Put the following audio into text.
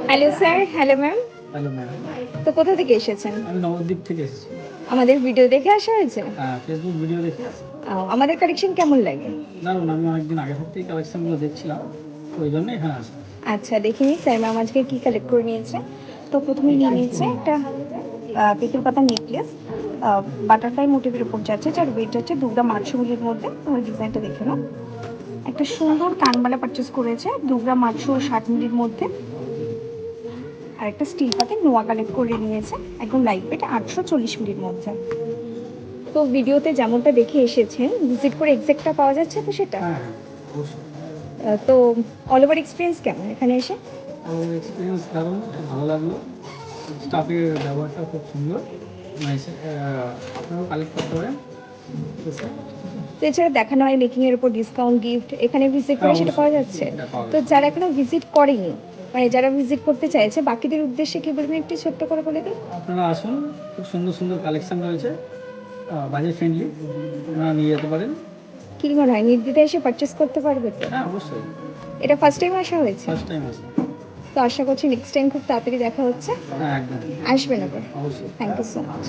Hello sir, hello ma'am. Hello madam, তো কোথা থেকে এসেছেন? আমি নবদ্বীপ থেকে এসেছি। আমাদের ভিডিও দেখে আসা হয়েছে? ফেসবুক ভিডিও দেখে আসছি। আমাদের কালেকশন কেমন লাগে? দারুণ, আমি অনেকদিন আগে থাকতেই কালেকশনগুলো দেখছিলাম, তো ওই জন্য এখানে আসা। আচ্ছা, দেখে নিই স্যার ম্যাম আজকে কি কালেক্ট করে নিয়েছে। তো প্রথমে নিয়ে নিয়েছে একটা পেঁপের পাতা নেকলেস, বাটারফ্লাই মোটিভের উপর যাচ্ছে, যার ওয়েট হচ্ছে 2 গ্রাম 800 মিলির মধ্যে। তোমার ডিজাইনটা দেখে নাও। একটা সুন্দর কানবালা পারচেস করেছে 2 গ্রাম 860 মিলির মধ্যে। আর একটা স্টিল পাতে নোয়া কালেক্ট করে নিয়েছে একদম লাইট ওয়েট 840 মিলির মধ্যে। তো ভিডিওতে যেমনটা দেখে এসেছেন, ভিজিট করে এক্সাক্টটা পাওয়া যাচ্ছে তো সেটা? হ্যাঁ হ্যাঁ, অবশ্যই। তো অল ওভার এক্সপিরিয়েন্স কেমন এখানে এসে? আমার এক্সপিরিয়েন্স দারুণ, খুব ভালো লাগলো। স্টাফের ব্যবহারটা খুব সুন্দর। নাইস। আপনারাও কালেক্ট করতে পারেন। ঠিক আছে? তো এছাড়া দেখানো হয় মেকিংয়ের উপর ডিসকাউন্ট গিফট, এখানে ভিজিট করে হ্যাঁ, সেটা অবশ্যই। পাওয়া যাচ্ছে? এটা পাওয়া তো যাচ্ছে। যারা এখনো ভিজিট করেনি, মানে যারা ভিজিট করতে চাইছে, বাকিদের উদ্দেশ্যে কি বলবেন একটু ছোট্ট করে বলে দিন। আপনারা আসুন, খুব সুন্দর সুন্দর কালেকশন রয়েছে, বাজেট ফ্রেন্ডলি, আপনারা নিয়ে যেতে পারেন। কি মনে হয় নির্দ্বিধায় এসে পারচেস করতে পারবে তো? হ্যাঁ, অবশ্যই। এটা ফার্স্ট টাইম আসা হয়েছে? ফার্স্ট টাইম আসা। তো আশা করছি নেক্সট টাইম খুব তাড়াতাড়ি দেখা হচ্ছে। হ্যাঁ, একদম। আসবেন আবার। অবশ্যই। Thank you so much.